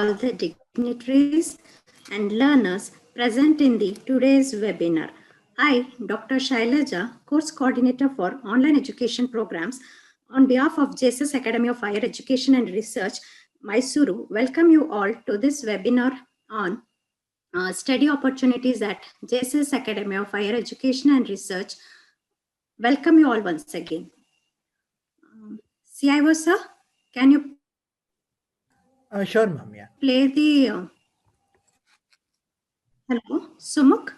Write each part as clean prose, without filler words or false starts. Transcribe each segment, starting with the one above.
all the dignitaries and learners present in the today's webinar. I, Dr. Shailaja, Course Coordinator for Online Education Programs, on behalf of JSS Academy of Higher Education and Research, Mysuru, welcome you all to this webinar on study opportunities at JSS Academy of Higher Education and Research. Welcome you all once again. CIO sir, can you sure, ma'am. Yeah. play the hello, Sumuk?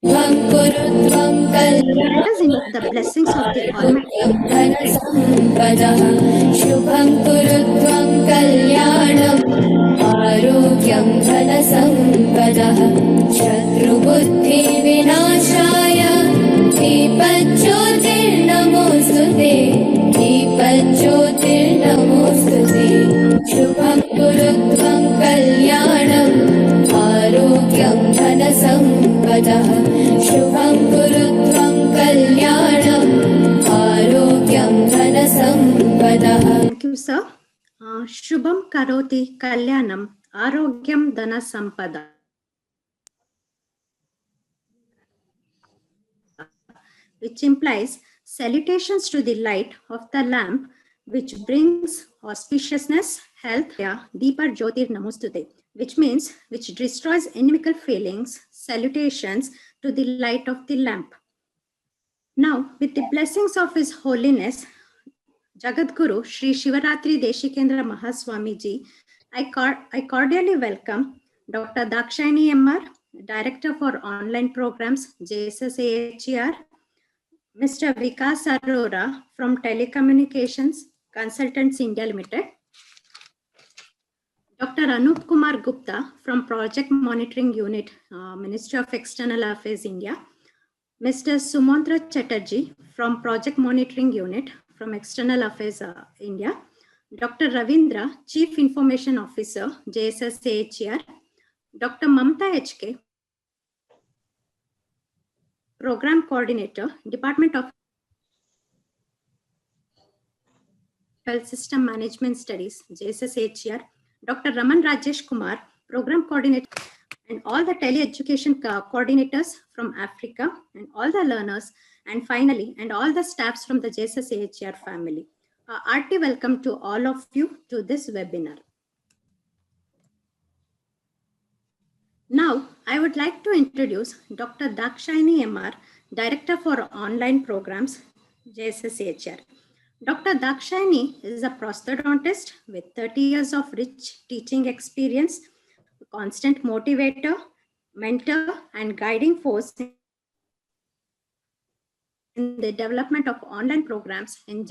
Let us invoke the blessings of the Almighty. Shubham kurutvam kalyanam arogyam dhana sampadah shatru buddhi vinashaya dipajyotir namostute dipajyotir namostute Shubham kurutvam kalyanam arogyam dhana sampadah Shubham kurutvam kalyanam arogyam dhana sampadah. Thank you, sir. Shubham karoti kalyanam arogyam dhana sampada. Which implies salutations to the light of the lamp, which brings auspiciousness, health, deeper jyotir namostute, which means which destroys inimical feelings, salutations to the light of the lamp. Now, with the blessings of His Holiness, Jagadguru Sri Shivaratri Deshikendra Mahaswamiji, I cordially welcome Dr. Dakshayani MR, Director for Online Programs, JSSAHER, Mr. Vikas Arora from Telecommunications Consultants India Limited, Dr. Anup Kumar Gupta from Project Monitoring Unit, Ministry of External Affairs India, Mr. Sumantra Chatterjee from Project Monitoring Unit from External Affairs India, Dr. Ravindra, Chief Information Officer, JSSAHER, Dr. Mamta HK, Program Coordinator, Department of Health System Management Studies, JSSAHER, Dr. Raman Rajesh Kumar, Program Coordinator, and all the tele-education coordinators from Africa, and all the learners, and finally, and all the staffs from the JSSAHER family. Hearty welcome to all of you to this webinar. Now, I would like to introduce Dr. Dakshayani MR, Director for Online Programs, JSSAHER. Dr. Dakshayani is a prosthodontist with 30 years of rich teaching experience, a constant motivator, mentor, and guiding force in the development of online programs in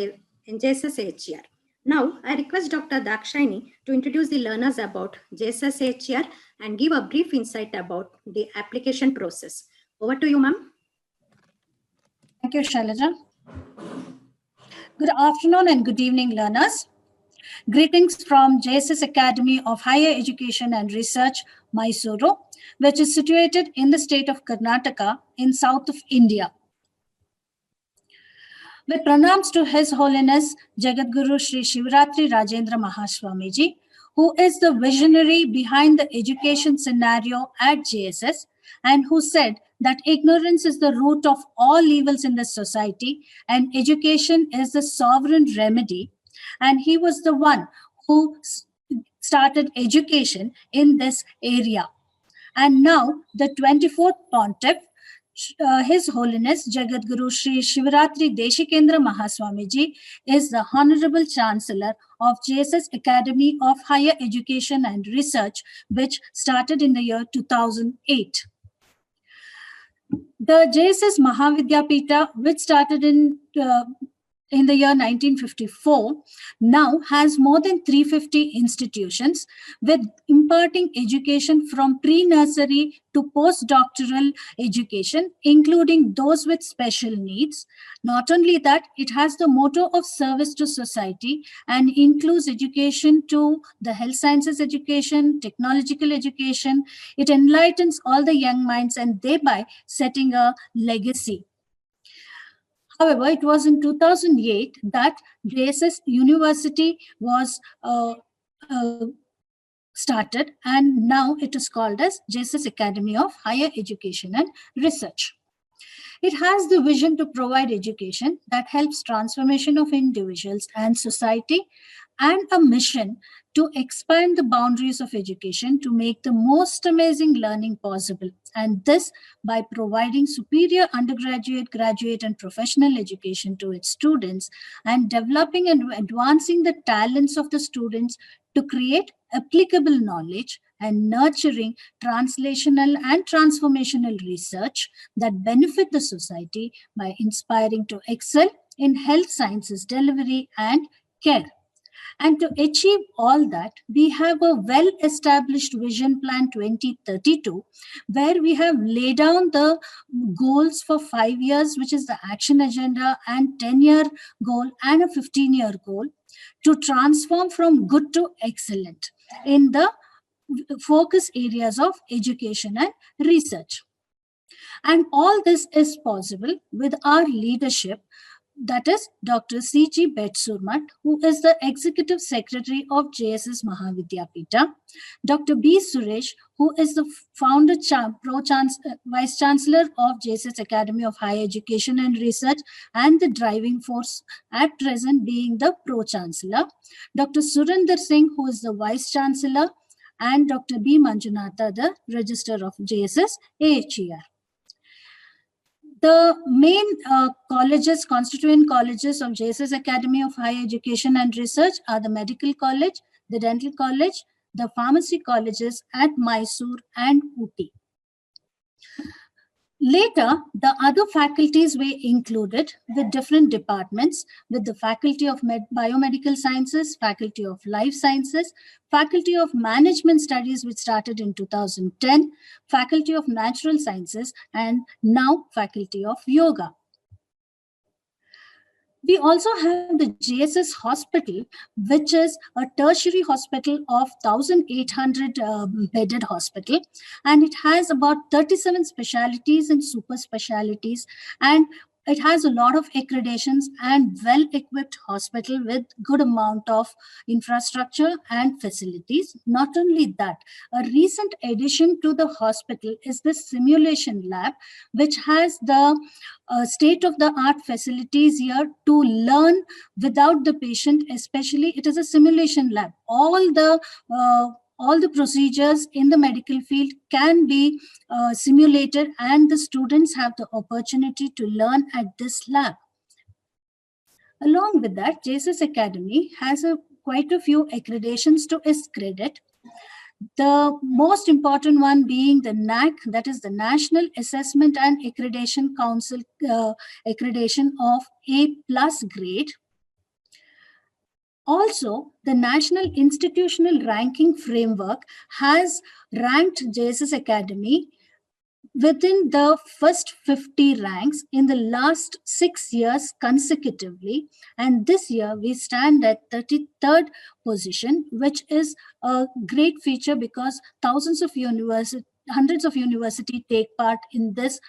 JSSAHER. Now, I request Dr. Dakshayani to introduce the learners about JSSAHER and give a brief insight about the application process. Over to you, ma'am. Thank you, Shailaja. Good afternoon and good evening, learners. Greetings from JSS Academy of Higher Education and Research, Mysuru, which is situated in the state of Karnataka in south of India. With pranams to His Holiness Jagadguru Sri Shivaratri Rajendra Mahaswamiji, who is the visionary behind the education scenario at JSS and who said that ignorance is the root of all evils in the society and education is the sovereign remedy. And he was the one who started education in this area. And now the 24th Pontiff, His Holiness Jagadguru Sri Shivaratri Deshikendra Mahaswamiji is the Honorable Chancellor of JSS Academy of Higher Education and Research, which started in the year 2008. The JSS Mahavidyapita, which started in the year 1954, now has more than 350 institutions with imparting education from pre-nursery to postdoctoral education, including those with special needs. Not only that, it has the motto of service to society and includes education to the health sciences education, technological education. It enlightens all the young minds and thereby setting a legacy. However, it was in 2008 that JSS University was started, and now it is called as JSS Academy of Higher Education and Research. It has the vision to provide education that helps transformation of individuals and society, and a mission to expand the boundaries of education to make the most amazing learning possible. And this by providing superior undergraduate, graduate, and professional education to its students, and developing and advancing the talents of the students to create applicable knowledge, and nurturing translational and transformational research that benefit the society by inspiring to excel in health sciences delivery and care. And to achieve all that, we have a well-established Vision Plan 2032, where we have laid down the goals for 5 years, which is the action agenda, and 10-year goal and a 15-year goal, to transform from good to excellent in the focus areas of education and research. And all this is possible with our leadership, that is Dr. C.G. Betsurmat, who is the Executive Secretary of JSS Mahavidyapita, Dr. B. Suresh, who is the founder, Vice Chancellor of JSS Academy of Higher Education and Research, and the driving force at present being the Pro Chancellor, Dr. Surinder Singh, who is the Vice Chancellor, and Dr. B. Manjunatha, the Registrar of JSS-AHER. The main constituent colleges of JSS Academy of Higher Education and Research are the Medical College, the Dental College, the Pharmacy Colleges at Mysore and Ooty. Later, the other faculties were included with different departments, with the Faculty of Biomedical Sciences, Faculty of Life Sciences, Faculty of Management Studies, which started in 2010, Faculty of Natural Sciences, and now Faculty of Yoga. We also have the JSS Hospital, which is a tertiary hospital of 1,800 bedded hospital, and it has about 37 specialties and super specialties, and it has a lot of accreditations and well-equipped hospital with good amount of infrastructure and facilities. Not only that, a recent addition to the hospital is the simulation lab, which has the state-of-the-art facilities here to learn without the patient. Especially, it is a simulation lab. All the procedures in the medical field can be simulated, and the students have the opportunity to learn at this lab. Along with that, JSS Academy has quite a few accreditations to its credit. The most important one being the NAC, that is the National Assessment and Accreditation Council accreditation of A+ grade. Also, the National Institutional Ranking Framework has ranked JSS Academy within the first 50 ranks in the last 6 years consecutively. And this year we stand at 33rd position, which is a great feature because hundreds of universities take part in this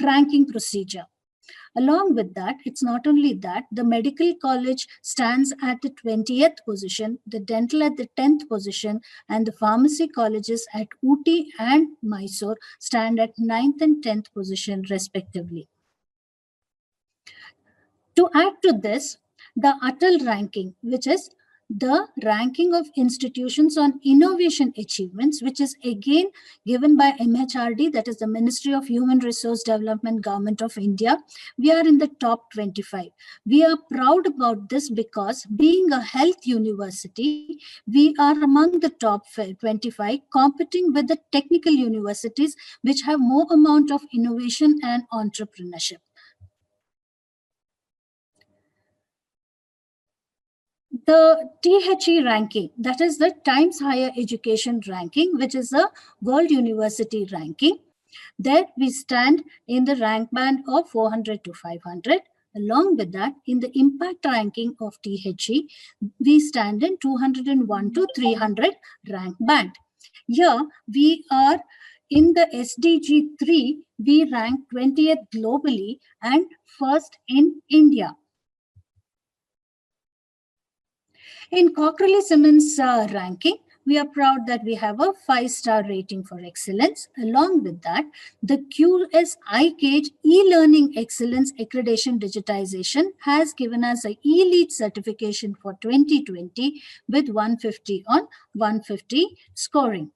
ranking procedure. Along with that, it's not only that, the medical college stands at the 20th position, the dental at the 10th position, and the pharmacy colleges at Ooty and Mysore stand at 9th and 10th position respectively. To add to this, the Atal ranking, which is the ranking of institutions on innovation achievements, which is again given by MHRD, that is the Ministry of Human Resource Development, Government of India. We are in the top 25. We are proud about this because being a health university, we are among the top 25, competing with the technical universities, which have more amount of innovation and entrepreneurship. The THE ranking, that is the Times Higher Education ranking, which is a world university ranking. There we stand in the rank band of 400 to 500. Along with that, in the impact ranking of THE, we stand in 201 to 300 rank band. Here we are in the SDG 3, we rank 20th globally and first in India. In Cochrane-Simmons ranking, We are proud that we have a 5-star rating for excellence. Along with that, the QS e-learning excellence accreditation digitization has given us a elite certification for 2020 with 150 on 150 scoring.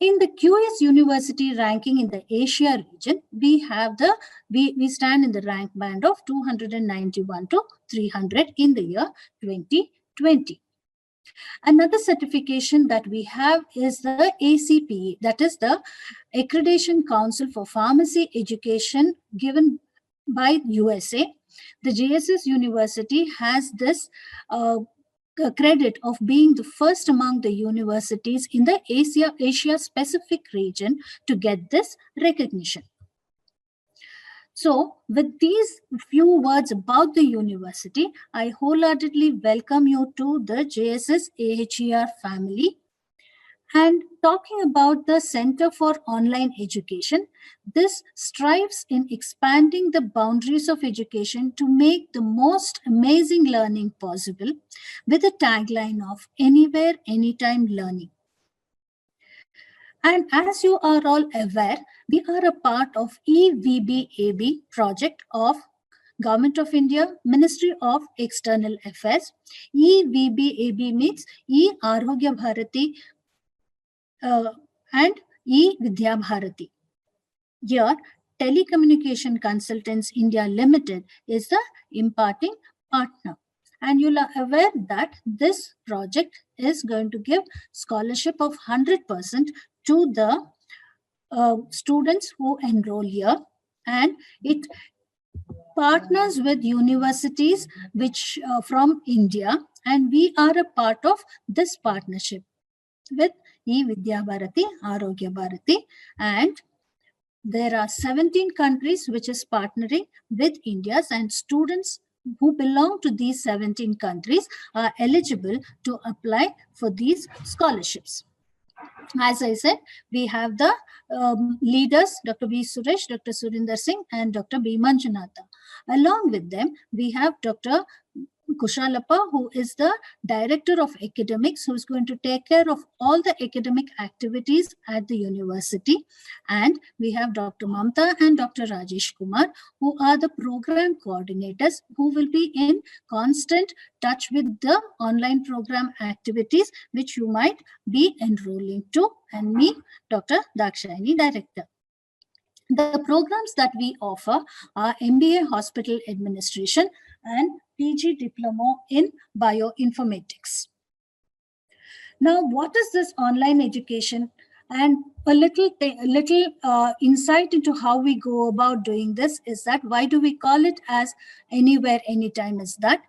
In the QS University ranking in the Asia region, we stand in the rank band of 291 to 300 in the year 2020. Another certification that we have is the ACPE, that is the Accreditation Council for Pharmacy Education given by USA. The JSS University has this credit of being the first among the universities in the Asia Pacific region to get this recognition. So, with these few words about the university, I wholeheartedly welcome you to the JSSAHER family. And talking about the Center for Online Education, this strives in expanding the boundaries of education to make the most amazing learning possible with a tagline of anywhere, anytime learning. And as you are all aware, we are a part of EVBAB project of Government of India, Ministry of External Affairs. EVBAB means E-Arogya Bharati and E-Vidya Bharati. Here, Telecommunication Consultants India Limited is the imparting partner. And you'll are aware that this project is going to give scholarship of 100% to the students who enroll here, and it partners with universities which from India, and we are a part of this partnership with E-Vidya Bharati, Arogya Bharati, and there are 17 countries which is partnering with India, and students who belong to these 17 countries are eligible to apply for these scholarships. As I said, we have the leaders, Dr. B. Suresh, Dr. Surinder Singh, and Dr. B. Manjunatha. Along with them, we have Dr. Kushalappa, who is the Director of Academics, who is going to take care of all the academic activities at the university. And we have Dr. Mamta and Dr. Rajesh Kumar, who are the program coordinators, who will be in constant touch with the online program activities, which you might be enrolling to, and me, Dr. Dakshayani, Director. The programs that we offer are MBA Hospital Administration and PG Diploma in Bioinformatics. Now, what is this online education? And a little insight into how we go about doing this is that why do we call it as anywhere, anytime is that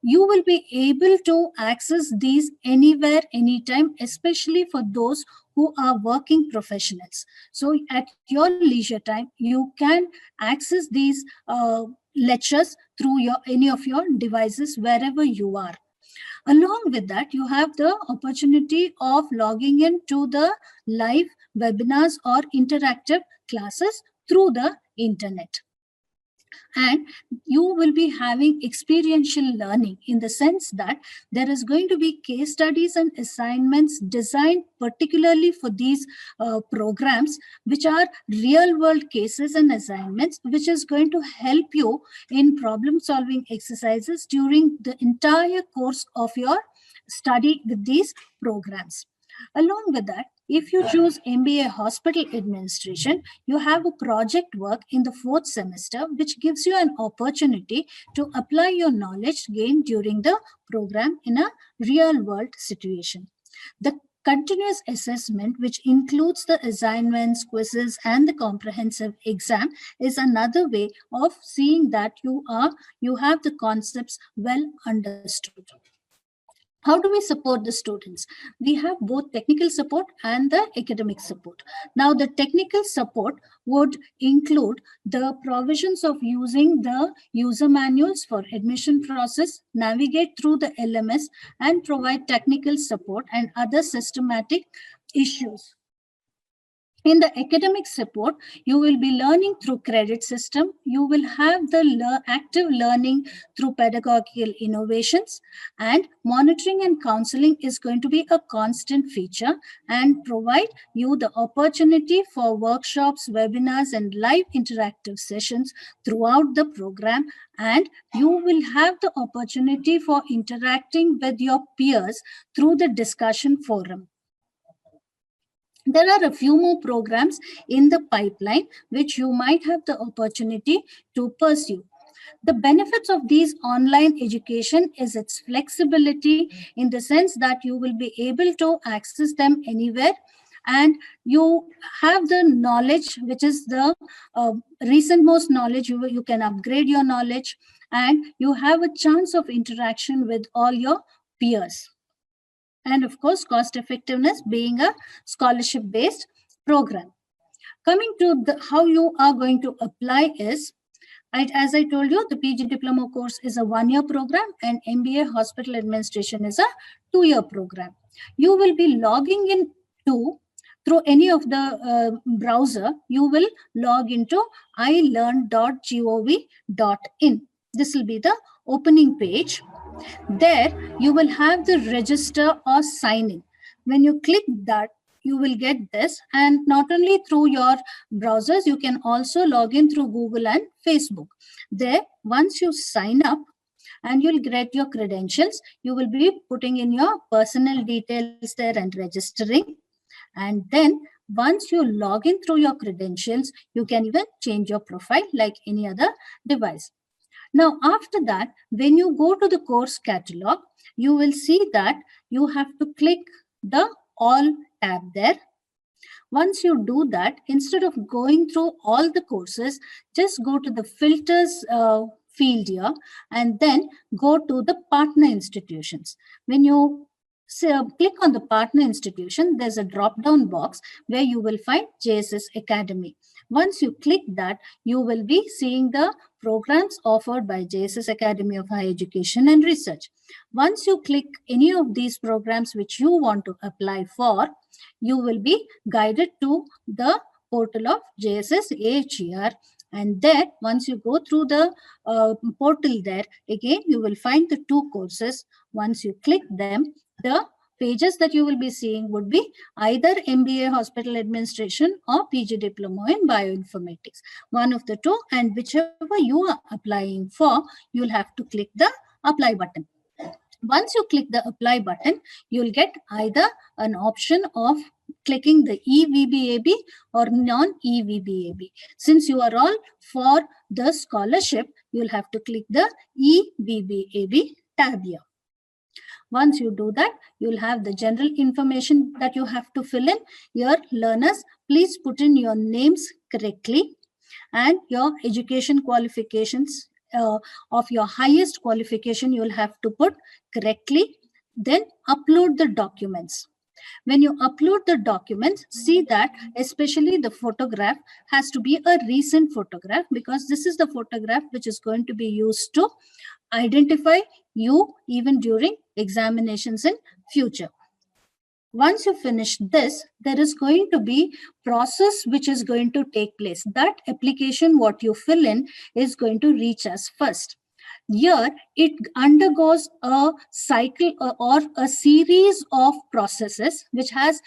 you will be able to access these anywhere, anytime, especially for those who are working professionals. So at your leisure time, you can access these lectures through any of your devices wherever you are. Along with that, you have the opportunity of logging in to the live webinars or interactive classes through the internet. And you will be having experiential learning in the sense that there is going to be case studies and assignments designed particularly for these programs, which are real world cases and assignments, which is going to help you in problem solving exercises during the entire course of your study with these programs. Along with that, if you choose MBA Hospital Administration, you have a project work in the 4th semester, which gives you an opportunity to apply your knowledge gained during the program in a real world situation. The continuous assessment, which includes the assignments, quizzes, and the comprehensive exam, is another way of seeing that you have the concepts well understood. How do we support the students? We have both technical support and the academic support. Now, the technical support would include the provisions of using the user manuals for admission process, navigate through the LMS, and provide technical support and other systematic issues. In the academic support, you will be learning through credit system. You will have the active learning through pedagogical innovations, and monitoring and counseling is going to be a constant feature and provide you the opportunity for workshops, webinars, and live interactive sessions throughout the program. And you will have the opportunity for interacting with your peers through the discussion forum. There are a few more programs in the pipeline which you might have the opportunity to pursue. The benefits of these online education is its flexibility, in the sense that you will be able to access them anywhere, and you have the knowledge which is the recent most knowledge. You can upgrade your knowledge, and you have a chance of interaction with all your peers. And of course, cost effectiveness being a scholarship based program. Coming to how you are going to apply is, as I told you, the PG Diploma course is a 1-year program, and MBA Hospital Administration is a 2-year program. You will be logging in through any of the browser. You will log into iLearn.gov.in. This will be the opening page. There you will have the register or sign in. When you click that, you will get this, and not only through your browsers, you can also log in through Google and Facebook. There, once you sign up and you'll get your credentials, you will be putting in your personal details there and registering. And then once you log in through your credentials, you can even change your profile like any other device. Now, after that, when you go to the course catalog, you will see that you have to click the All tab there. Once you do that, instead of going through all the courses, just go to the filters field here, and then go to the partner institutions. When you click on the partner institution, there's a drop-down box where you will find JSS Academy. Once you click that, you will be seeing the programs offered by JSS Academy of Higher Education and Research. Once you click any of these programs which you want to apply for, you will be guided to the portal of JSSAHER. And there, once you go through the portal there, again, you will find the 2 courses. Once you click them, the pages that you will be seeing would be either MBA Hospital Administration or PG Diploma in Bioinformatics. One of the 2, and whichever you are applying for, you'll have to click the apply button. Once you click the apply button, you'll get either an option of clicking the EVBAB or non-EVBAB. Since you are all for the scholarship, you'll have to click the EVBAB tab here. Once you do that, you'll have the general information that you have to fill in. Your learners, please put in your names correctly and your education qualifications of your highest qualification you'll have to put correctly. Then upload the documents. When you upload the documents, see that especially the photograph has to be a recent photograph, because this is the photograph which is going to be used to identify you even during examinations in future. Once you finish this, there is going to be process which is going to take place. That application, what you fill in, is going to reach us first. Here, it undergoes a cycle or a series of processes which has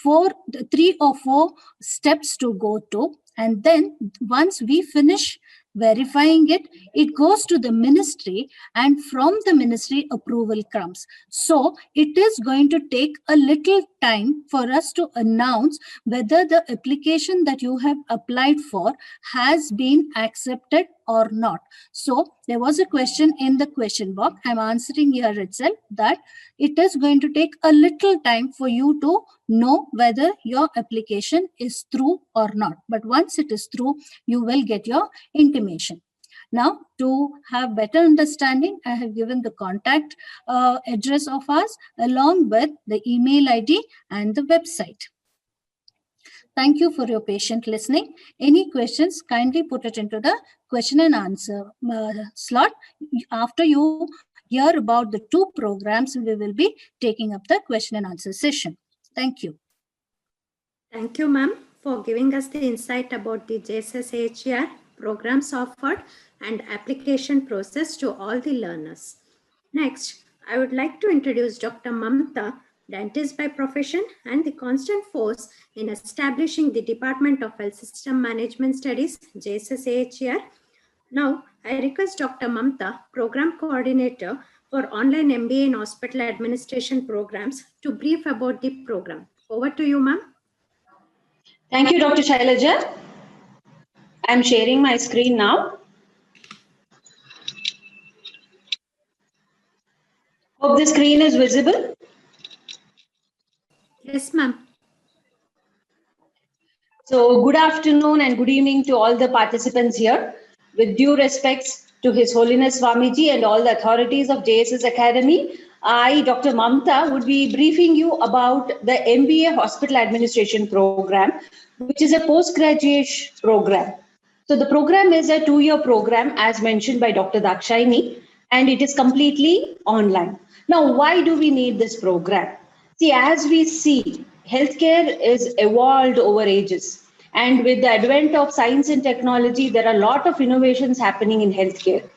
3 or 4 steps to go to. And then once we finish verifying it, it goes to the ministry, and from the ministry approval comes. So it is going to take a little time for us to announce whether the application that you have applied for has been accepted or not. So there was a question in the question box. I'm answering here itself that it is going to take a little time for you to know whether your application is through or not. But once it is through, you will get your intimation. Now, to have better understanding, I have given the contact address of us along with the email ID and the website. Thank you for your patient listening. Any questions, kindly put it into the question and answer slot. After you hear about the 2 programs, we will be taking up the question and answer session. Thank you. Thank you, ma'am. for giving us the insight about the JSSAHER programs offered and application process to all the learners. Next, I would like to introduce Dr. Mamta, dentist by profession and the constant force in establishing the Department of Health System Management Studies, JSSAHER. Now, I request Dr. Mamta, Program Coordinator for Online MBA in Hospital Administration Programs, to brief about the program. Over to you, ma'am. Thank you, Dr. Shailaja. I'm sharing my screen now. Hope the screen is visible. Yes, ma'am. So good afternoon and good evening to all the participants here. With due respects to His Holiness Swamiji and all the authorities of JSS Academy, I, Dr. Mamta, would be briefing you about the MBA Hospital Administration Program, which is a post-graduate program. So the program is a 2-year program, as mentioned by Dr. Dakshayani, and it is completely online. Now, why do we need this program? See, as we see, healthcare is evolved over ages. And with the advent of science and technology, there are a lot of innovations happening in healthcare.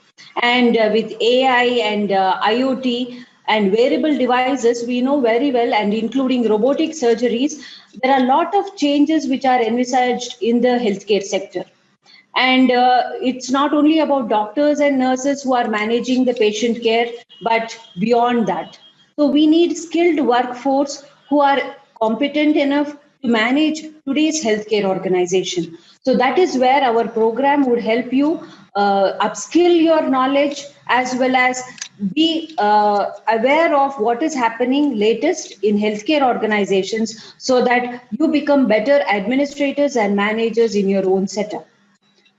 And with AI and IoT and wearable devices, we know very well, and including robotic surgeries, there are a lot of changes which are envisaged in the healthcare sector. And it's not only about doctors and nurses who are managing the patient care, but beyond that. So we need skilled workforce who are competent enough to manage today's healthcare organization. So that is where our program would help you upskill your knowledge as well as be aware of what is happening latest in healthcare organizations so that you become better administrators and managers in your own setup.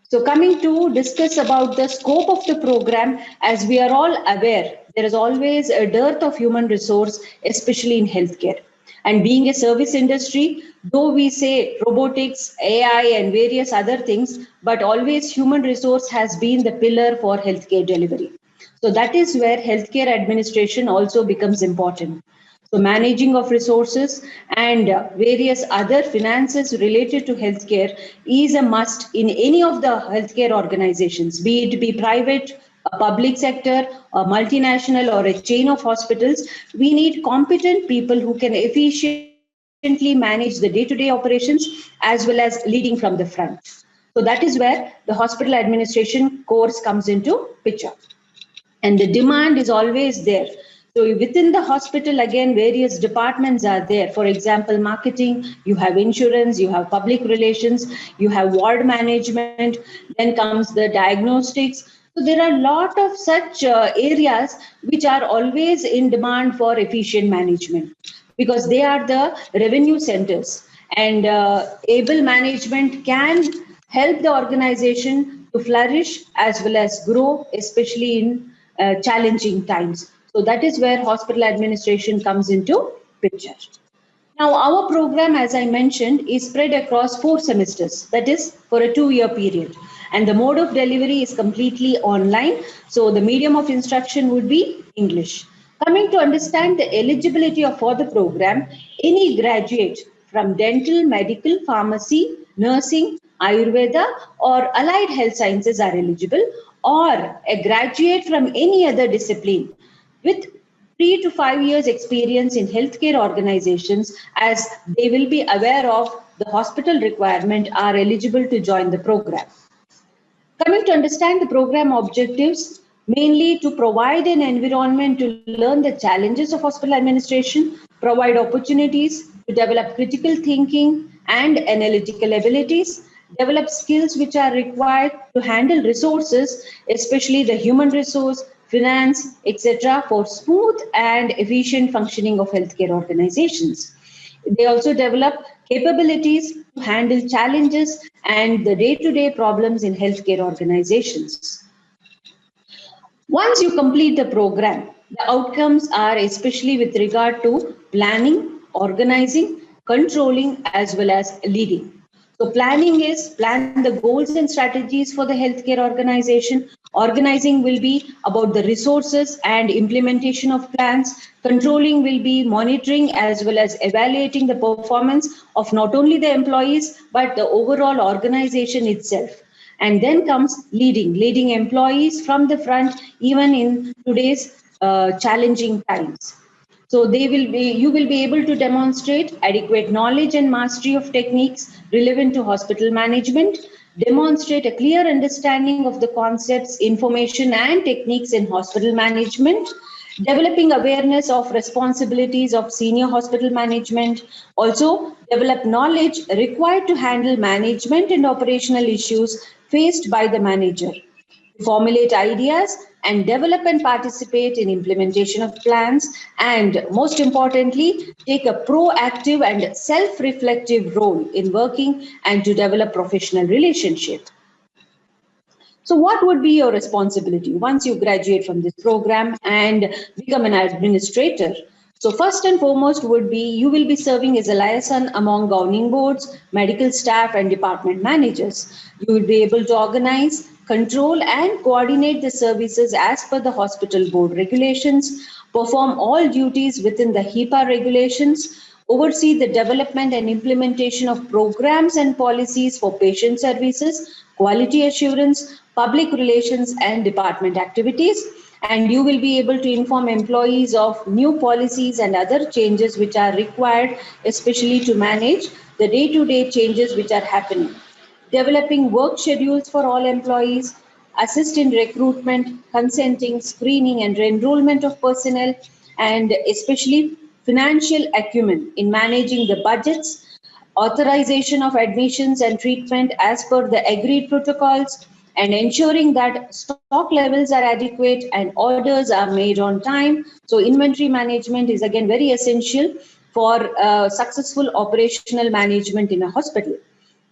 So coming to discuss about the scope of the program, as we are all aware, there is always a dearth of human resource, especially in healthcare. And being a service industry, though we say robotics, AI, and various other things, but always human resource has been the pillar for healthcare delivery. So that is where healthcare administration also becomes important. So managing of resources and various other finances related to healthcare is a must in any of the healthcare organizations, be it be private, a public sector, a multinational, or a chain of hospitals. We need competent people who can efficiently manage the day-to-day operations as well as leading from the front. So that is where the hospital administration course comes into picture. And the demand is always there. So within the hospital, again, various departments are there. For example, marketing, you have insurance, you have public relations, you have ward management, then comes the diagnostics. So there are a lot of such areas which are always in demand for efficient management because they are the revenue centers. And able management can help the organization to flourish as well as grow, especially in challenging times. So that is where hospital administration comes into picture. Now, our program, as I mentioned, is spread across 4 semesters, that is for a 2-year period. And the mode of delivery is completely online. So the medium of instruction would be English. Coming to understand the eligibility for the program, any graduate from dental, medical, pharmacy, nursing, Ayurveda, or allied health sciences are eligible, or a graduate from any other discipline with 3 to 5 years experience in healthcare organizations, as they will be aware of the hospital requirement, are eligible to join the program. Coming to understand the program objectives, mainly to provide an environment to learn the challenges of hospital administration, provide opportunities to develop critical thinking and analytical abilities, develop skills which are required to handle resources, especially the human resource, finance, etc., for smooth and efficient functioning of healthcare organizations. They also develop capabilities to handle challenges and the day-to-day problems in healthcare organizations. Once you complete the program, the outcomes are especially with regard to planning, organizing, controlling, as well as leading. So planning is plan the goals and strategies for the healthcare organization. Organizing will be about the resources and implementation of plans. Controlling will be monitoring as well as evaluating the performance of not only the employees, but the overall organization itself. And then comes leading employees from the front, even in today's challenging times. So you will be able to demonstrate adequate knowledge and mastery of techniques relevant to hospital management, demonstrate a clear understanding of the concepts, information and techniques in hospital management, developing awareness of responsibilities of senior hospital management, also develop knowledge required to handle management and operational issues faced by the manager, formulate ideas and develop and participate in implementation of plans, and most importantly, take a proactive and self-reflective role in working and to develop professional relationship. So what would be your responsibility once you graduate from this program and become an administrator? So first and foremost would be you will be serving as a liaison among governing boards, medical staff and department managers. You will be able to organize, control and coordinate the services as per the hospital board regulations, perform all duties within the HIPAA regulations, oversee the development and implementation of programs and policies for patient services, quality assurance, public relations and department activities. And you will be able to inform employees of new policies and other changes which are required, especially to manage the day-to-day changes which are happening. Developing work schedules for all employees, assist in recruitment, consenting, screening and enrollment of personnel, and especially financial acumen in managing the budgets, authorization of admissions and treatment as per the agreed protocols, and ensuring that stock levels are adequate and orders are made on time. So inventory management is again very essential for successful operational management in a hospital.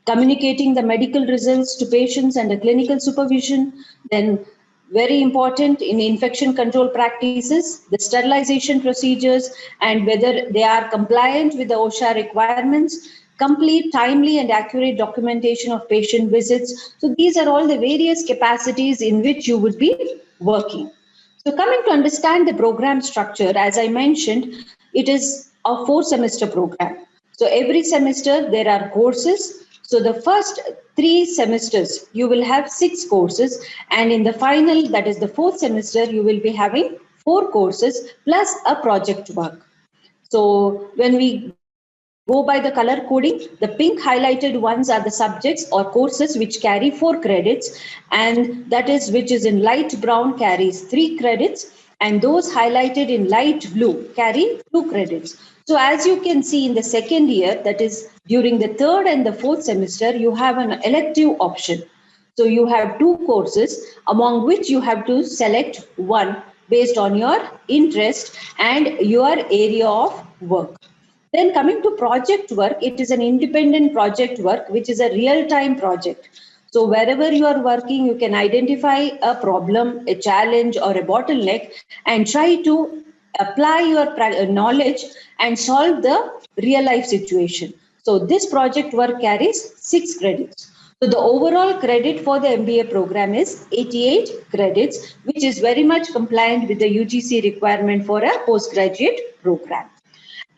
Communicating the medical results to patients and the clinical supervision. Then very important in infection control practices, the sterilization procedures and whether they are compliant with the OSHA requirements, complete, timely and accurate documentation of patient visits. So these are all the various capacities in which you would be working. So coming to understand the program structure, as I mentioned, it is a 4-semester program. So every semester there are courses. So the first 3 semesters, you will have 6 courses. And in the final, that is the 4th semester, you will be having 4 courses plus a project work. So when we go by the color coding, the pink highlighted ones are the subjects or courses which carry 4 credits, and that is which is in light brown carries 3 credits, and those highlighted in light blue carry 2 credits. So as you can see in the second year, that is during the 3rd and the 4th semester, you have an elective option. So you have 2 courses among which you have to select one based on your interest and your area of work. Then coming to project work, it is an independent project work, which is a real-time project. So wherever you are working, you can identify a problem, a challenge or a bottleneck and try to apply your knowledge and solve the real life situation. So this project work carries 6 credits. So the overall credit for the MBA program is 88 credits, which is very much compliant with the UGC requirement for a postgraduate program.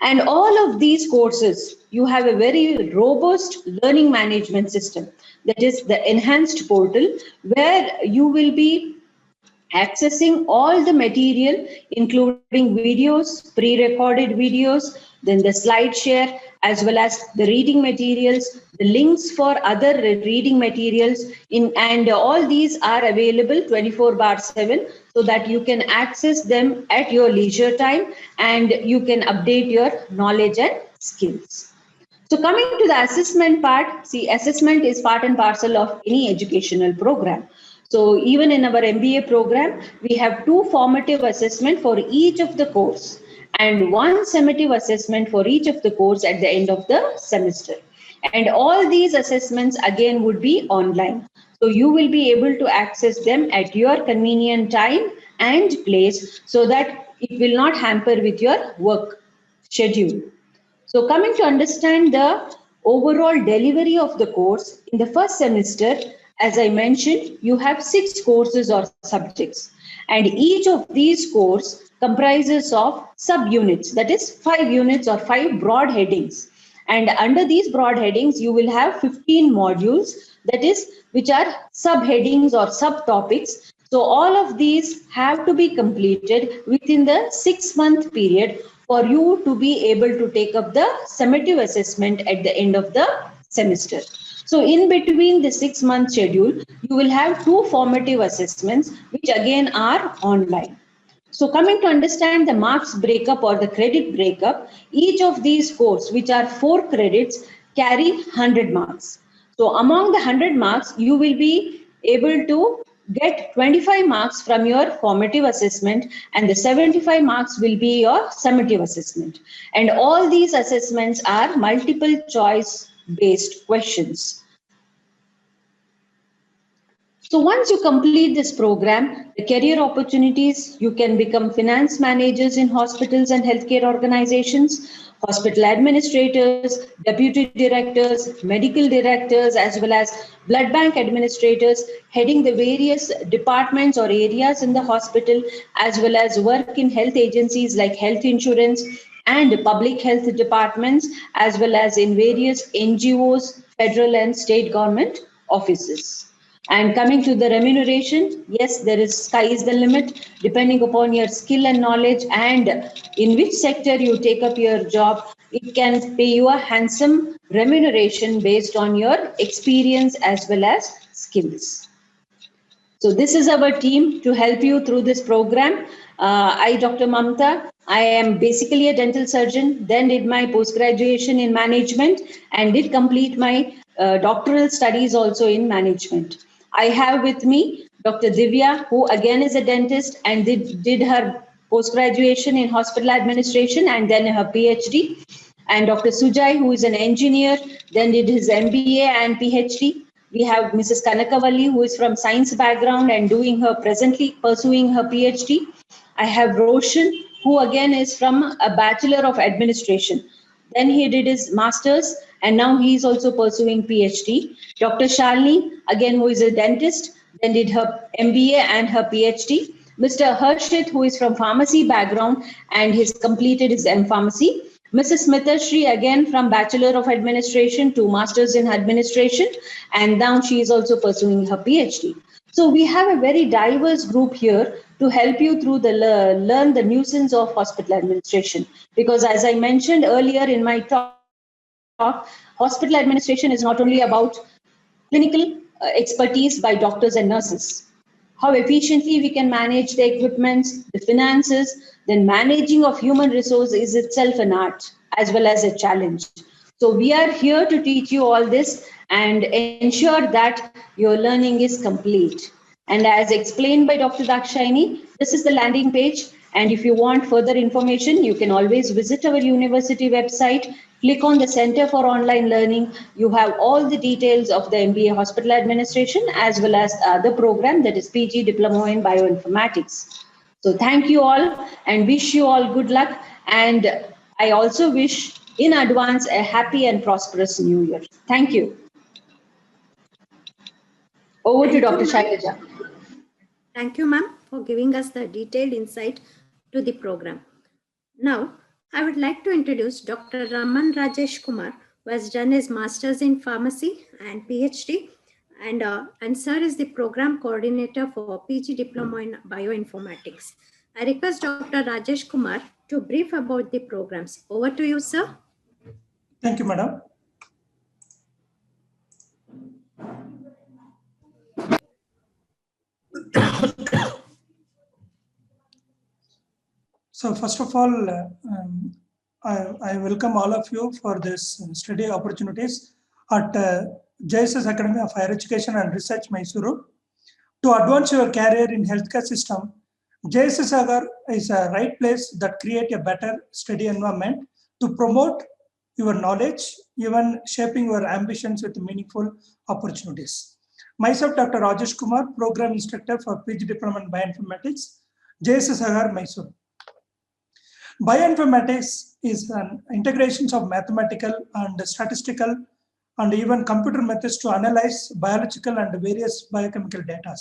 And all of these courses, you have a very robust learning management system. That is the enhanced portal where you will be accessing all the material, including videos, pre-recorded videos, then the slide share, as well as the reading materials, the links for other reading materials, and all these are available 24/7 so that you can access them at your leisure time and you can update your knowledge and skills. So coming to the assessment part, see, assessment is part and parcel of any educational program. So even in our MBA program, we have 2 formative assessment for each of the course and 1 summative assessment for each of the course at the end of the semester. And all these assessments again would be online. So you will be able to access them at your convenient time and place so that it will not hamper with your work schedule. So coming to understand the overall delivery of the course, in the first semester, as I mentioned, you have 6 courses or subjects. And each of these courses comprises of subunits, that is 5 units or 5 broad headings. And under these broad headings, you will have 15 modules, that is, which are subheadings or subtopics. So all of these have to be completed within the 6-month period for you to be able to take up the summative assessment at the end of the semester. So in between the 6-month schedule, you will have 2 formative assessments, which again are online. So coming to understand the marks breakup or the credit breakup, each of these courses, which are 4 credits, carry 100 marks. So among the 100 marks, you will be able to get 25 marks from your formative assessment, and the 75 marks will be your summative assessment. And all these assessments are multiple choice based questions. So once you complete this program, the career opportunities, you can become finance managers in hospitals and healthcare organizations, hospital administrators, deputy directors, medical directors, as well as blood bank administrators, heading the various departments or areas in the hospital, as well as work in health agencies like health insurance and public health departments, as well as in various NGOs, federal and state government offices. And coming to the remuneration, yes, there is sky is the limit, depending upon your skill and knowledge and in which sector you take up your job. It can pay you a handsome remuneration based on your experience as well as skills. So this is our team to help you through this program. I, Dr. Mamta, I am basically a dental surgeon, then did my post-graduation in management and did complete my doctoral studies also in management. I have with me Dr. Divya, who again is a dentist and did her post-graduation in hospital administration and then her PhD. And Dr. Sujay, who is an engineer, then did his MBA and PhD. We have Mrs. Kanakavalli, who is from science background and presently pursuing her PhD. I have Roshan, who again is from a Bachelor of Administration. Then he did his master's and now he is also pursuing PhD. Dr. Shalini, again, who is a dentist, then did her MBA and her PhD. Mr. Harshit, who is from pharmacy background and has completed his M.Pharmacy. Mrs. Smithashri, again from Bachelor of Administration to Masters in Administration, and now she is also pursuing her PhD. So we have a very diverse group here to help you through the learn the nuisance of hospital administration. Because as I mentioned earlier in my talk, hospital administration is not only about clinical expertise by doctors and nurses. How efficiently we can manage the equipment, the finances, then managing of human resource is itself an art as well as a challenge. So we are here to teach you all this and ensure that your learning is complete. And as explained by Dr. Dakshayani, this is the landing page. And if you want further information, you can always visit our university website, click on the Center for Online Learning. You have all the details of the MBA Hospital Administration as well as the program that is PG Diploma in Bioinformatics. So thank you all and wish you all good luck. And I also wish in advance a happy and prosperous new year. Thank you. Over to Dr. Shailaja. Thank you, ma'am, for giving us the detailed insight to the program. Now, I would like to introduce Dr. Raman Rajesh Kumar, who has done his Master's in Pharmacy and PhD, and sir is the Program Coordinator for PG Diploma in Bioinformatics. I request Dr. Rajesh Kumar to brief about the programs. Over to you, sir. Thank you, madam. So first of all, I welcome all of you for this study opportunities at JSS Academy of Higher Education and Research, Mysuru. To advance your career in healthcare system, JSSAHER is a right place that create a better study environment to promote your knowledge, even shaping your ambitions with meaningful opportunities. Myself, Dr. Rajesh Kumar, Program Instructor for PG Diploma in Bioinformatics, JSSAHER, Mysuru. Bioinformatics is an integration of mathematical and statistical and even computer methods to analyze biological and various biochemical data.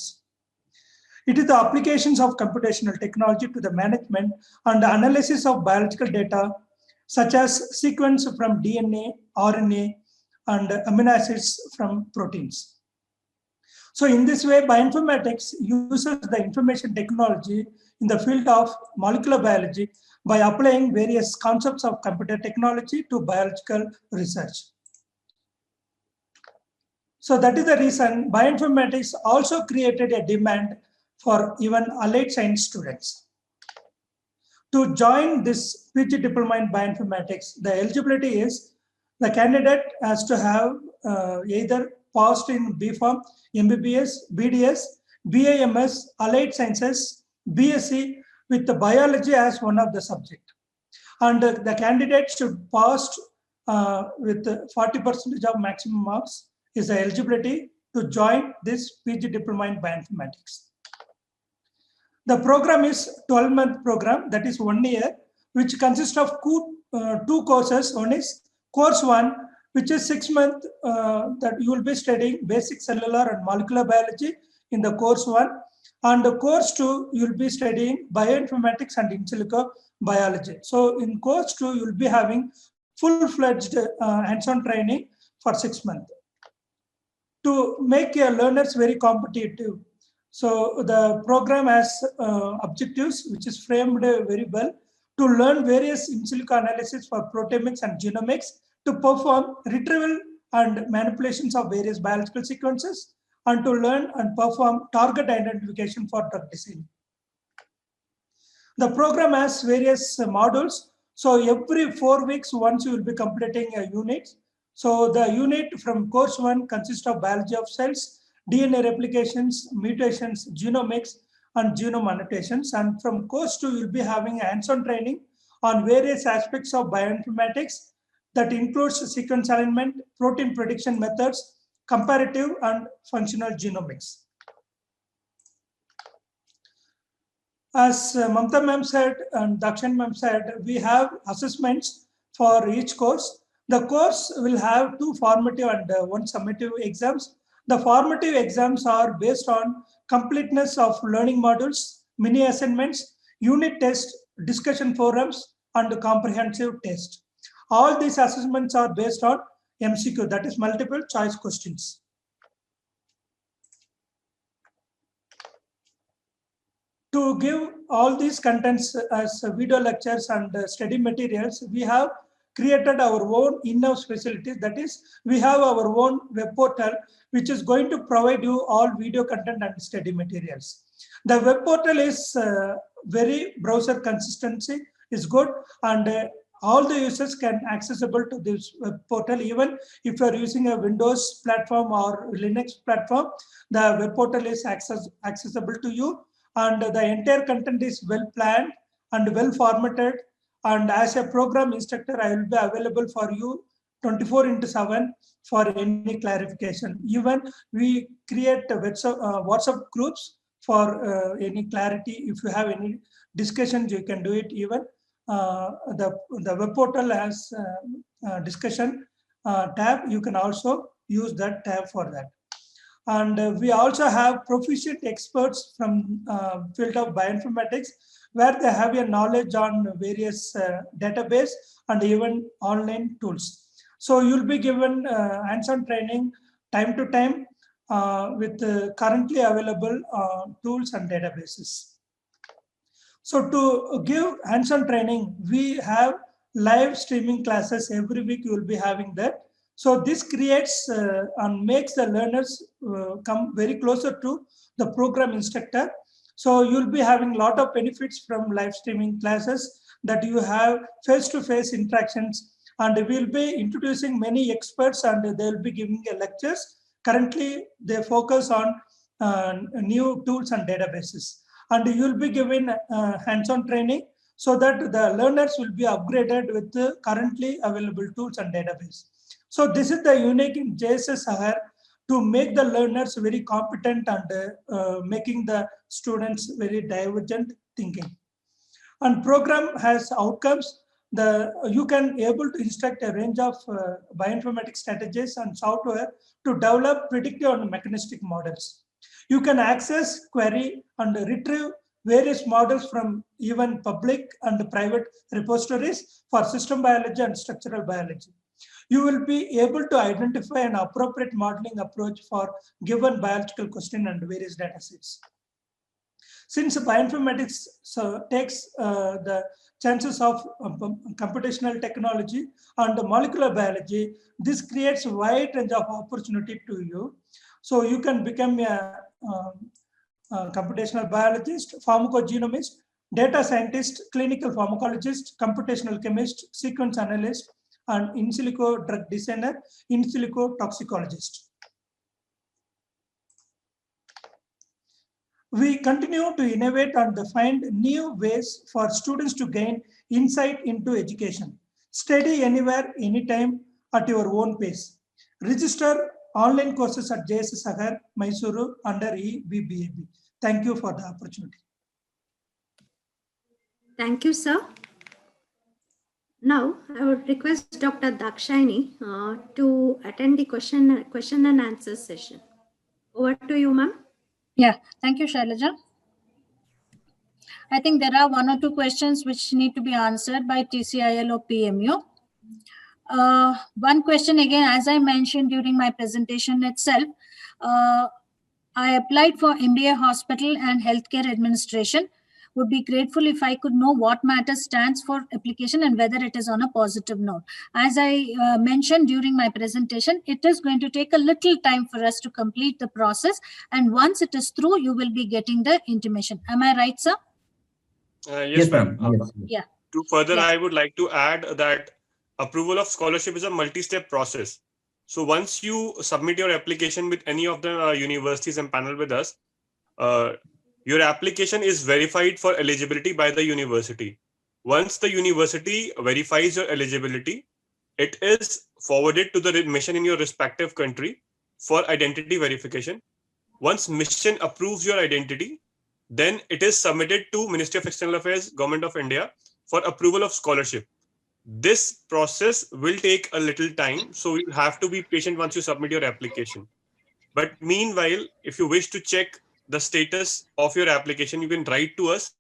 It is the applications of computational technology to the management and the analysis of biological data, such as sequence from DNA, RNA, and amino acids from proteins. So in this way, bioinformatics uses the information technology in the field of molecular biology by applying various concepts of computer technology to biological research. So that is the reason bioinformatics also created a demand for even allied science students. To join this PG diploma in bioinformatics, the eligibility is the candidate has to have either passed in B.Pharm, MBBS, BDS, BAMS, Allied Sciences, BSc with the biology as one of the subject. And the candidate should pass with 40% of maximum marks is the eligibility to join this PG diploma in bioinformatics. The program is 12-month program, that is 1 year, which consists of two courses. One is course 1, which is 6 months that you will be studying basic cellular and molecular biology in the course 1. And the course 2, you will be studying bioinformatics and in silico biology. So in course 2, you will be having full-fledged hands-on training for 6 months. To make your learners very competitive, so the program has objectives, which is framed very well, to learn various in silico analysis for proteomics and genomics, to perform retrieval and manipulations of various biological sequences, and to learn and perform target identification for drug design. The program has various modules. So every 4 weeks, once you will be completing a unit. So the unit from course 1 consists of biology of cells, DNA replications, mutations, genomics, and genome annotations. And from course 2, you'll be having hands-on training on various aspects of bioinformatics that includes sequence alignment, protein prediction methods, comparative and functional genomics. As Mamta ma'am said and Dakshan ma'am said, we have assessments for each course. The course will have 2 formative and 1 summative exams. The formative exams are based on completeness of learning modules, mini assignments, unit tests, discussion forums, and comprehensive test. All these assessments are based on MCQ, that is multiple choice questions. To give all these contents as video lectures and study materials, we have created our own in-house facilities. That is, we have our own web portal, which is going to provide you all video content and study materials. The web portal is very browser consistency is good, and all the users can accessible to this web portal. Even if you are using a Windows platform or Linux platform, the web portal is accessible to you, and the entire content is well planned and well formatted. And as a program instructor, I will be available for you 24/7 for any clarification. Even we create WhatsApp groups for any clarity. If you have any discussions, you can do it. Even the web portal has discussion tab. You can also use that tab for that. And we also have proficient experts from field of bioinformatics, where they have a knowledge on various database and even online tools. So you'll be given hands-on training time to time with currently available tools and databases. So to give hands-on training, we have live streaming classes every week. You will be having that. So this creates and makes the learners come very closer to the program instructor. So you'll be having a lot of benefits from live streaming classes, that you have face-to-face interactions, and we'll be introducing many experts and they'll be giving lectures. Currently, they focus on new tools and databases, and you'll be given hands-on training so that the learners will be upgraded with the currently available tools and database. So this is the unique in JSSAHER to make the learners very competent and making the students very divergent thinking. And program has outcomes. you can able to instruct a range of bioinformatics strategies and software to develop predictive and mechanistic models. You can access, query, and retrieve various models from even public and private repositories for system biology and structural biology. You will be able to identify an appropriate modeling approach for given biological question and various data sets. Since bioinformatics takes the chances of computational technology and molecular biology, this creates a wide range of opportunity to you. So you can become a computational biologist, pharmacogenomist, data scientist, clinical pharmacologist, computational chemist, sequence analyst, and in silico drug designer, in silico toxicologist. We continue to innovate and find new ways for students to gain insight into education. Study anywhere, anytime, at your own pace. Register online courses at JSSAHER, Mysuru under EBBAB. Thank you for the opportunity. Thank you, sir. Now, I would request Dr. Dakshayani to attend the question and answer session. Over to you, ma'am. Yeah, thank you, Shailaja. I think there are one or two questions which need to be answered by TCIL or PMU. One question again, as I mentioned during my presentation itself, I applied for MBA Hospital and Healthcare Administration. Would be grateful if I could know what matter stands for application and whether it is on a positive note. As I mentioned during my presentation, it is going to take a little time for us to complete the process. And once it is through, you will be getting the intimation. Am I right, sir? Yes, ma'am. Yes. Yeah. To further, Yeah. I would like to add that approval of scholarship is a multi-step process. So once you submit your application with any of the universities and panel with us, your application is verified for eligibility by the university. Once the university verifies your eligibility, it is forwarded to the mission in your respective country for identity verification. Once mission approves your identity, then it is submitted to Ministry of External Affairs, Government of India for approval of scholarship. This process will take a little time, so you have to be patient once you submit your application. But meanwhile, if you wish to check the status of your application, you can write to us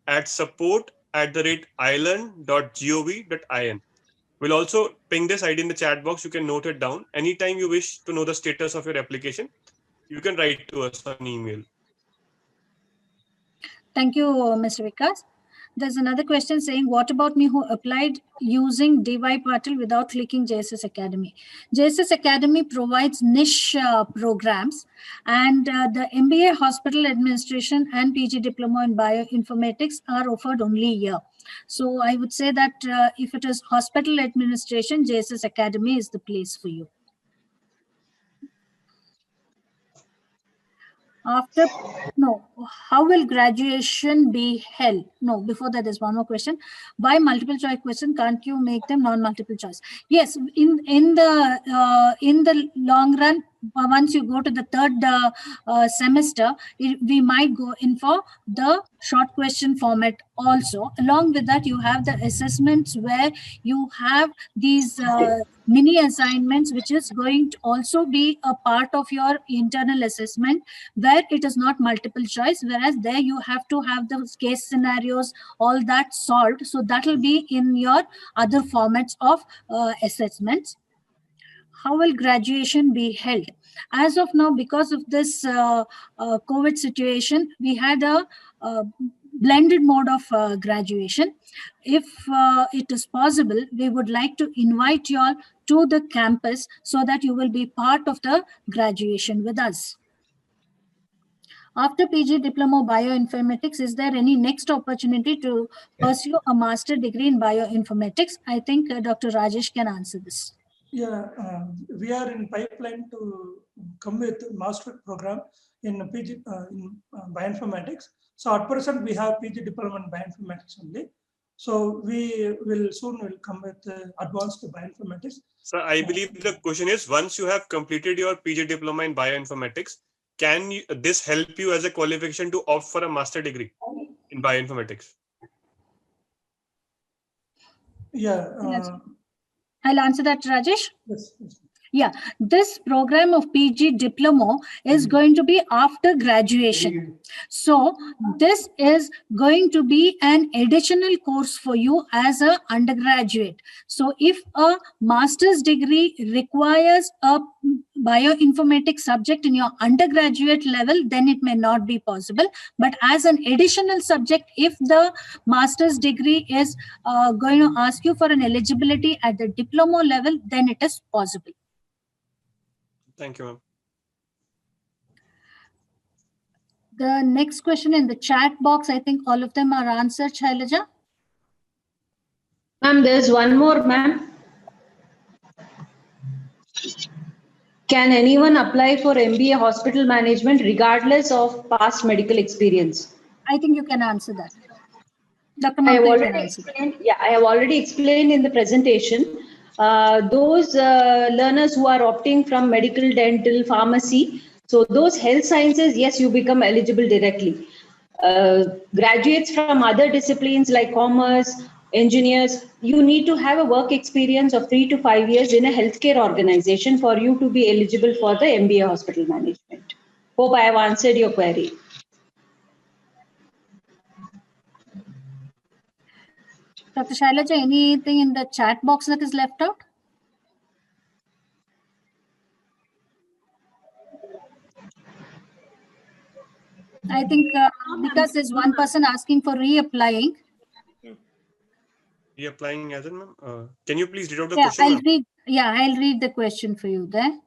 at support@ilearn.gov.in. We'll also ping this ID in the chat box. You can note it down. Anytime you wish to know the status of your application, you can write to us on email. Thank you, Mr. Vikas. There's another question saying, what about me who applied using DY Patil without clicking JSS Academy? JSS Academy provides niche programs, and the MBA Hospital Administration and PG Diploma in Bioinformatics are offered only here. So I would say that if it is Hospital Administration, JSS Academy is the place for you. After, no, how will graduation be held? No, before that, there's one more question. Why multiple choice question? Can't you make them non-multiple choice? Yes, in the long run, once you go to the third semester, we might go in for the short question format also. Along with that, you have the assessments where you have these mini assignments, which is going to also be a part of your internal assessment, where it is not multiple choice, whereas there you have to have the case scenarios, all that solved. So that will be in your other formats of assessments. How will graduation be held? As of now, because of this COVID situation, we had a blended mode of graduation. If it is possible, we would like to invite you all to the campus so that you will be part of the graduation with us. After PG Diploma Bioinformatics, is there any next opportunity to pursue a master degree in bioinformatics? I think Dr. Rajesh can answer this. Yeah, we are in pipeline to come with master program in PG in bioinformatics. So at present we have PG Diploma in bioinformatics only. So we will soon come with advanced bioinformatics. So I believe the question is, once you have completed your PG Diploma in bioinformatics, can this help you as a qualification to opt for a master degree in bioinformatics? Yeah. I'll answer that, Rajesh. Yes, yes. Yeah, this program of PG Diploma is going to be after graduation. So this is going to be an additional course for you as an undergraduate. So if a master's degree requires a bioinformatics subject in your undergraduate level, then it may not be possible. But as an additional subject, if the master's degree is going to ask you for an eligibility at the diploma level, then it is possible. Thank you, ma'am. The next question in the chat box, I think all of them are answered, Shailaja. Ma'am, there's one more, ma'am. Can anyone apply for MBA hospital management regardless of past medical experience? I think you can answer that. Dr. I have Mamta, you can already answer that. explained. Yeah, I have already explained in the presentation. Those learners who are opting from medical, dental, pharmacy, so those health sciences, yes, you become eligible directly. Graduates from other disciplines like commerce, engineers, you need to have a work experience of 3 to 5 years in a healthcare organization for you to be eligible for the MBA hospital management. Hope I have answered your query. Dr. Shailaja, anything in the chat box that is left out? I think because there's one person asking for reapplying. Reapplying as in, ma'am. Can you please read out the Yeah, question? I'll read the question for you there.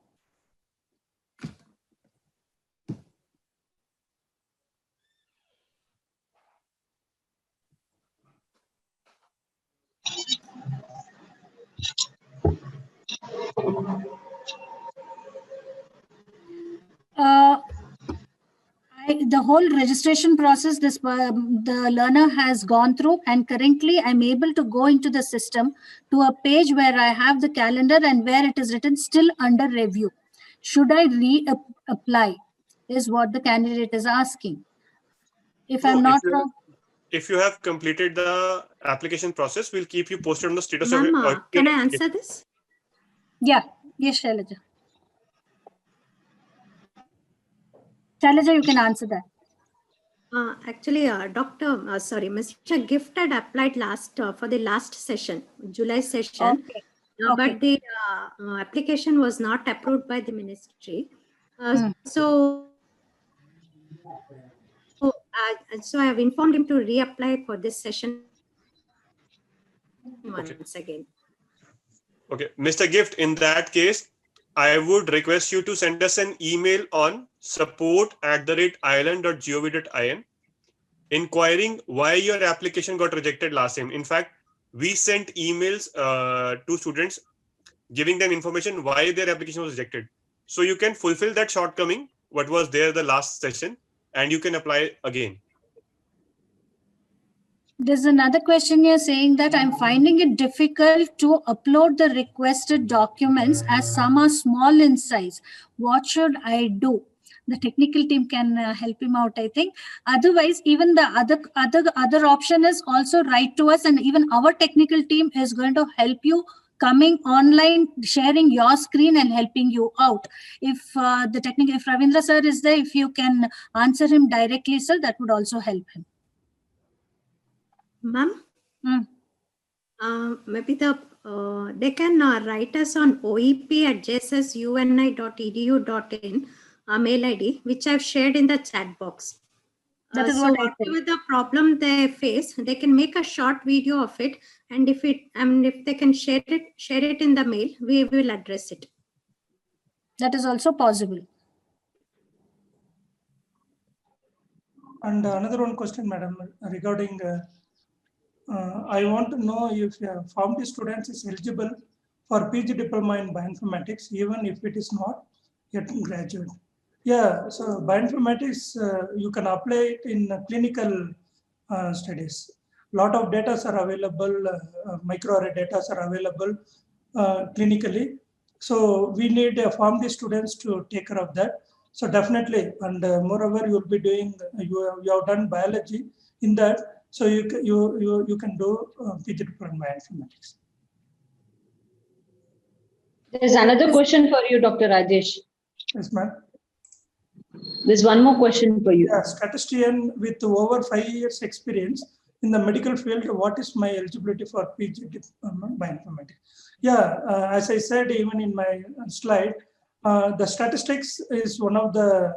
The whole registration process the learner has gone through, and currently I'm able to go into the system to a page where I have the calendar and where it is written still under review. Should I reapply is what the candidate is asking. If I'm not wrong. If you have completed the application process, we'll keep you posted on the status of Ma'am, your can I answer this? Yeah, yes, Shailaja. Shailaja, you can answer that. Actually, Mr. Gift had applied for the last session, July session, Okay. but the application was not approved by the ministry. So I have informed him to reapply for this session once again. Okay, Mr. Gift, in that case, I would request you to send us an email on support@ilearn.gov.in inquiring why your application got rejected last time. In fact, we sent emails to students giving them information why their application was rejected. So you can fulfill that shortcoming, what was there the last session, and you can apply again. There's another question here saying that I'm finding it difficult to upload the requested documents as some are small in size. What should I do? The technical team can help him out, I think. Otherwise, even the other option is also write to us, and even our technical team is going to help you coming online, sharing your screen and helping you out. If if Ravindra sir is there, if you can answer him directly, sir, that would also help him. Ma'am, maybe they can write us on oep@jssuni.edu.in mail ID, which I've shared in the chat box. That is so what I said. whatever the problem they face, they can make a short video of it, and if they can share it in the mail, we will address it. That is also possible. And another one question, madam, regarding I want to know if PharmD students is eligible for PG diploma in bioinformatics, even if it is not yet graduate. Yeah, so bioinformatics, you can apply it in clinical studies. Lot of data are available, microarray data are available clinically. So we need PharmD students to take care of that. So definitely, and moreover, you'll be doing, you have done biology in that. So you can do PG Diploma in Bioinformatics. There's another question for you, Dr. Rajesh. Yes, ma'am. There's one more question for you. Yeah, statistician with over 5 years experience in the medical field, what is my eligibility for PG Diploma Bioinformatics? Yeah, as I said, even in my slide, the statistics is one of the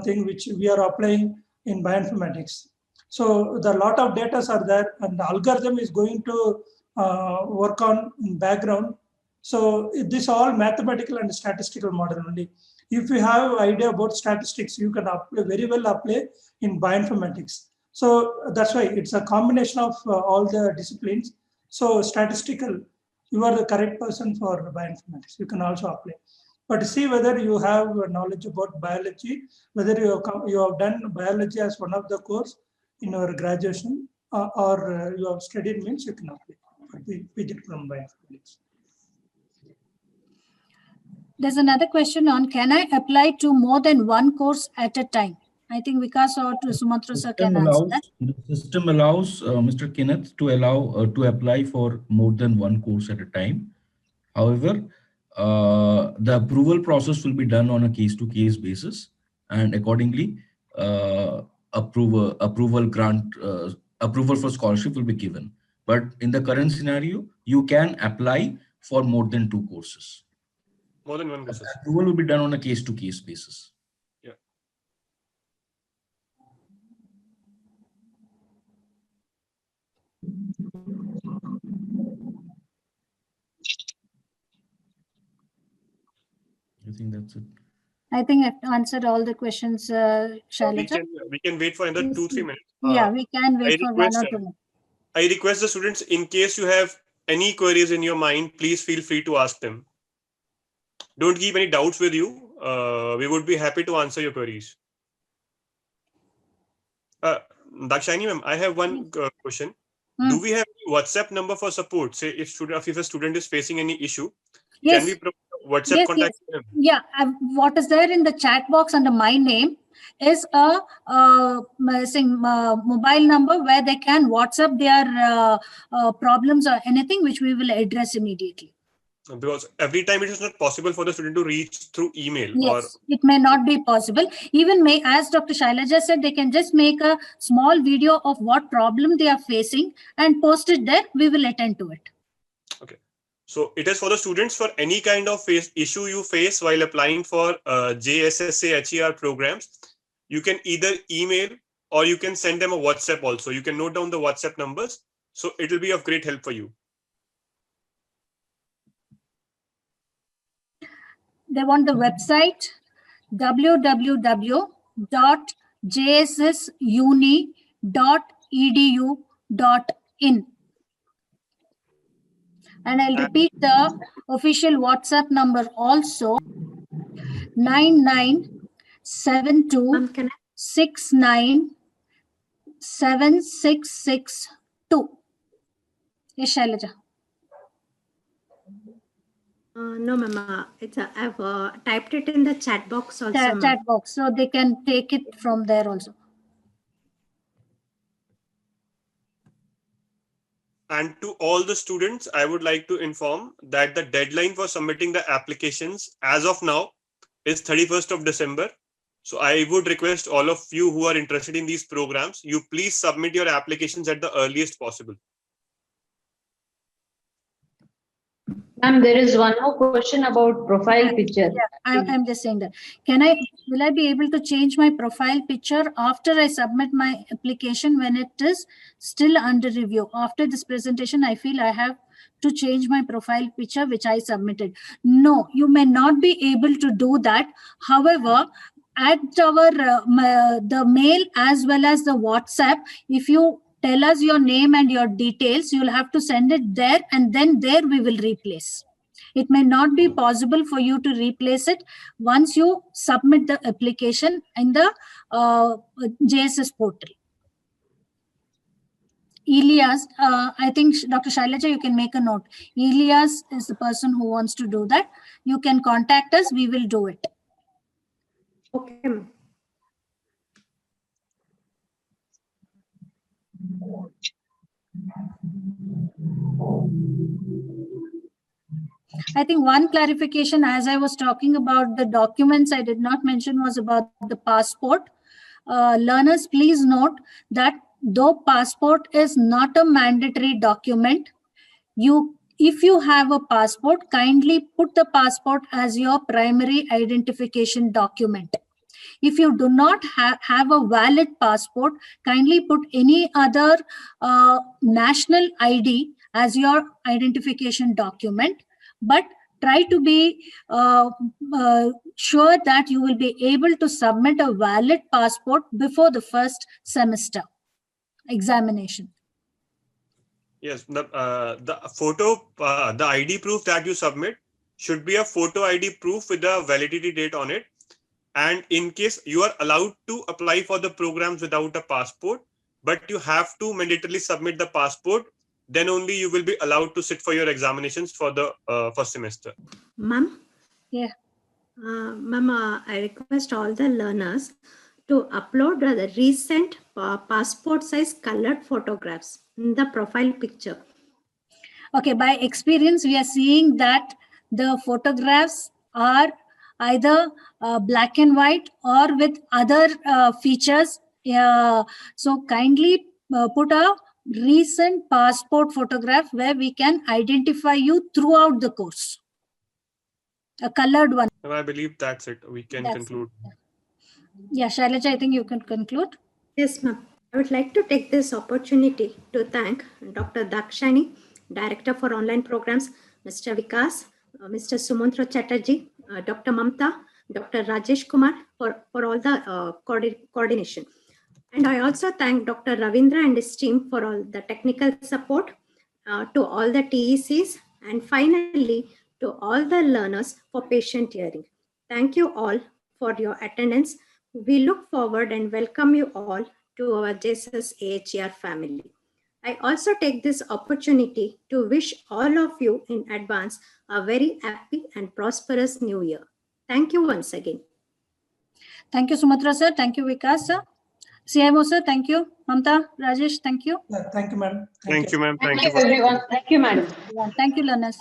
thing which we are applying in bioinformatics. So the lot of data are there, and the algorithm is going to work on in background. So this all mathematical and statistical model only. If you have idea about statistics, you can apply, very well apply in bioinformatics. So that's why it's a combination of all the disciplines. So statistical, you are the correct person for bioinformatics. You can also apply. But see whether you have knowledge about biology, whether you have done biology as one of the course in your graduation, or you have studied means you can apply for the PG from bioinformatics. There's another question on, can I apply to more than one course at a time? I think Vikas or Sumatra sir can answer that. The system allows Mr. Kenneth to allow to apply for more than one course at a time. However, the approval process will be done on a case-to-case basis, and accordingly, approval for scholarship will be given. But in the current scenario, you can apply for more than two courses. More than one course. Approval will be done on a case-to-case basis. Yeah. I think that's it. I think I've answered all the questions, Shailaja. We can wait for another 2-3 minutes. Yeah, we can wait for 1 or 2 minutes. I request the students, in case you have any queries in your mind, please feel free to ask them. Don't keep any doubts with you. We would be happy to answer your queries. Dakshani ma'am, I have one question. Do we have a WhatsApp number for support? Say if a student is facing any issue, yes. Can we provide WhatsApp contact? Yes. Yeah, what is there in the chat box under my name is a mobile number where they can WhatsApp their problems or anything, which we will address immediately. Because every time it is not possible for the student to reach through email. Yes, or it may not be possible. Even as Dr. Shailaja said, they can just make a small video of what problem they are facing and post it there. We will attend to it. Okay. So it is for the students for any kind of issue you face while applying for JSSAHER programs. You can either email or you can send them a WhatsApp also. You can note down the WhatsApp numbers. So it will be of great help for you. They want the website www.jssuni.edu.in. And I'll repeat the official WhatsApp number also, 9972697662. Yes, Shailaja. No, ma'am. I've typed it in the chat box also. Chat box, so they can take it from there also. And to all the students, I would like to inform that the deadline for submitting the applications as of now is 31st of December. So I would request all of you who are interested in these programs, you please submit your applications at the earliest possible. Ma'am, there is one more question about profile picture. Yeah, I'm just saying that. Will I be able to change my profile picture after I submit my application when it is still under review? After this presentation, I feel I have to change my profile picture which I submitted. No, you may not be able to do that. However, at our the mail as well as the WhatsApp, if you tell us your name and your details, you'll have to send it there, and then there we will replace. It may not be possible for you to replace it once you submit the application in the JSS portal. Elias, I think Dr. Shailaja, you can make a note. Elias is the person who wants to do that. You can contact us, we will do it. Okay. I think one clarification as I was talking about the documents I did not mention was about the passport. Learners, please note that though passport is not a mandatory document, if you have a passport, kindly put the passport as your primary identification document. If you do not have a valid passport, kindly put any other national ID as your identification document, but try to be sure that you will be able to submit a valid passport before the first semester examination. Yes, the photo, the ID proof that you submit should be a photo ID proof with a validity date on it. And in case you are allowed to apply for the programs without a passport, but you have to mandatorily submit the passport, then only you will be allowed to sit for your examinations for the first semester. Ma'am? Yeah. Ma'am, I request all the learners to upload the recent passport size colored photographs in the profile picture. Okay, by experience, we are seeing that the photographs are either black and white or with other features. So kindly put a recent passport photograph where we can identify you throughout the course. A colored one. I believe that's it. We can conclude. Yeah, Shailaja, I think you can conclude. Yes, ma'am. I would like to take this opportunity to thank Dr. Dakshani, Director for Online Programs, Mr. Vikas, Mr. Sumantra Chatterjee, Dr. Mamta, Dr. Rajesh Kumar for all the coordination. And I also thank Dr. Ravindra and his team for all the technical support, to all the TECs, and finally to all the learners for patient hearing. Thank you all for your attendance. We look forward and welcome you all to our JSSAHER family. I also take this opportunity to wish all of you in advance a very happy and prosperous new year. Thank you once again. Thank you, Sumatra sir. Thank you, Vikas sir. CMO sir, thank you. Mamta, Rajesh, thank you. Yeah, thank you, ma'am. Thank you, ma'am. Thank you, everyone. Thank you, madam. Thank you, learners.